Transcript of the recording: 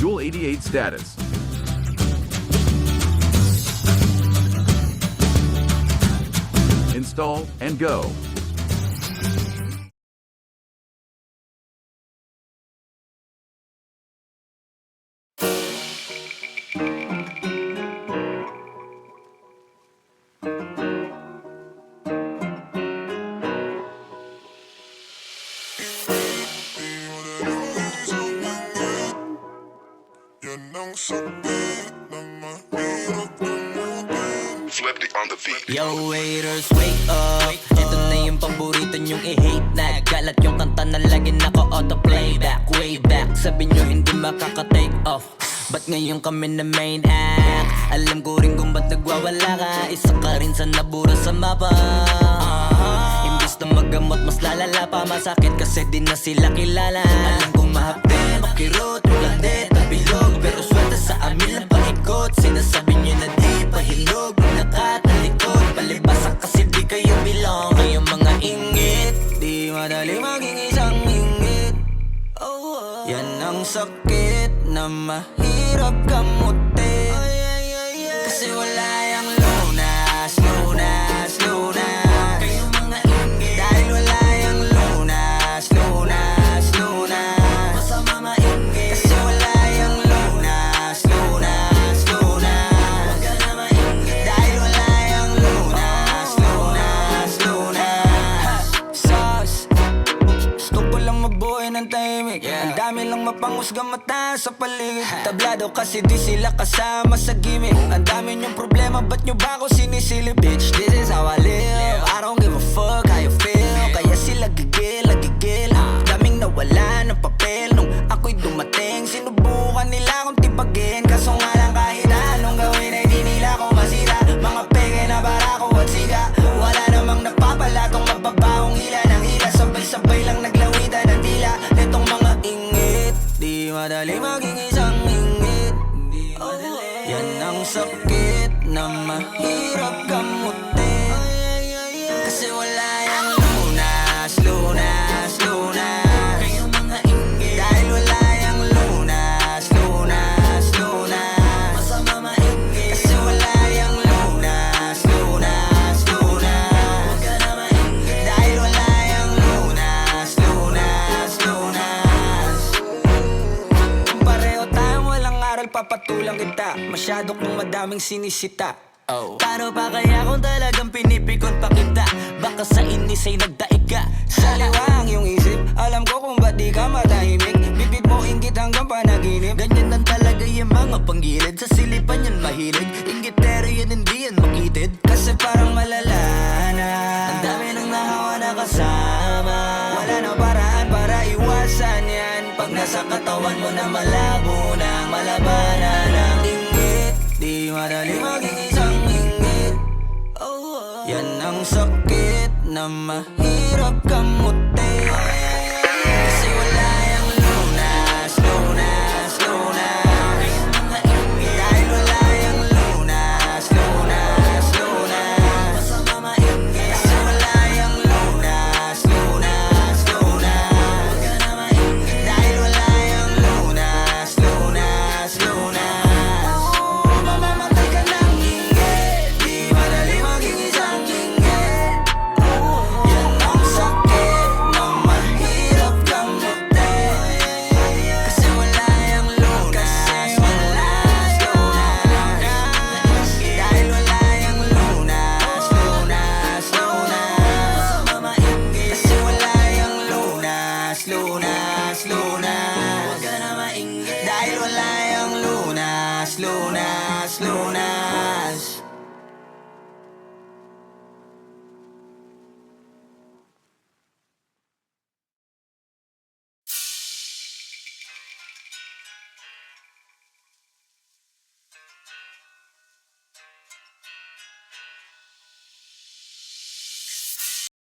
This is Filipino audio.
Dual 88 status. Install and go. Yo waiters, wake up. Ito na yung paborito nyong i-hate na. Galat yung kanta na lagi naka-auto-playback. Way back, sabi nyo hindi makaka-take off. Ba't ngayon kami na main act? Alam ko rin kung ba't nagwawala ka. Isa ka rin sa nabura sa mapa. Imbis na magamot, mas lalala pa. Masakit kasi di na sila kilala. Alam kong mahapde, makirot, ulande, tabilog. Pero swerte sa amin lang paikot. Sinasabi nyo na di pahilog. Nakatalikod, palibasa kasi di kayo belong. Ngayong mga ingit, di madali maging isang ingit. Yan ang sakit na mahirap kamutin. Kasi wala yung lunas, lunas, lunas. Kayong mga ingit, dahil wala yung lunas, lunas, lunas. Masama maingit, kasi wala yung lunas, lunas, lunas. Huwag ka na maingit, dahil wala yung lunas, lunas, lunas. Sauce, gusto ko lang mabuhay ng tahimik. Ang dami lang mapanghusgang mata sa paligid. Tablado kasi di sila kasama sa gimmick. Ang dami nyong problema, ba't nyo ba ako sinisilip? Bitch, this is how I live. I don't give a fuck how you feel. Kaya sila gigil, nagigil. Daming nawala ng papel nung ako'y dumating. Sinubukan nila akong tipagin, kaso nga lang kahit anong gawin ay di nila ako masira. Mga peke na barako at siga. Wala namang napapala tong mababahong hila ng hila. Sabay-sabay lang naglawitan ng dila. Netong mga ingit, di madali maging isang ingit. Yan ang sakit na mahirap kamutin. Kasi wala yung lunas, lunas, lunas. Kayong mga ingit, dahil wala yung lunas, lunas, lunas. Masama maingit, kasi wala yung lunas, lunas, lunas. Huwag ka na maingit, dahil wala yung lunas, lunas, lunas. Kung pareho tayong walang aral, papatulang kita. Masyado kong madaming sinisita. Paano pa kaya kung talagang pinipikon pa kita? Baka sa inis ay nagdaig ka. Sa liwang yung isip, alam ko kung ba't di ka matahimik. Bibig mo inggit hanggang panaginip. Ganyan lang talaga yung mga panggilid. Sa silipan yan mahilig. Inggitero yan, hindi yan makitid. Kasi parang malala na ang dami nang nahawa na kasama. Wala na paraan para iwasan yan. Pag nasa katawan mo na malabo na malabanan ng inggit, di madali maging isang ingit. Yan ang sakit na mahirap kamutin. Kasi wala yung lunas, lunas, lunas. Kayong mga ingit, dahil wala yung lunas, lunas, lunas. Masama maingit, kasi wala yung lunas, lunas, lunas. Huwag ka na maingit, dahil wala yung lunas, lunas, lunas. Mamamatay ka ng ingit, di madali maging isang ingit. Yan ang sakit na mahirap kamutin. Kasi wala yung lunas, lunas, lunas. Dahil wala yung lunas, lunas, lunas. Masama maingit, kasi wala yung lunas, lunas, lunas. Huwag ka na maingit, dahil wala yung lunas, lunas, lunas.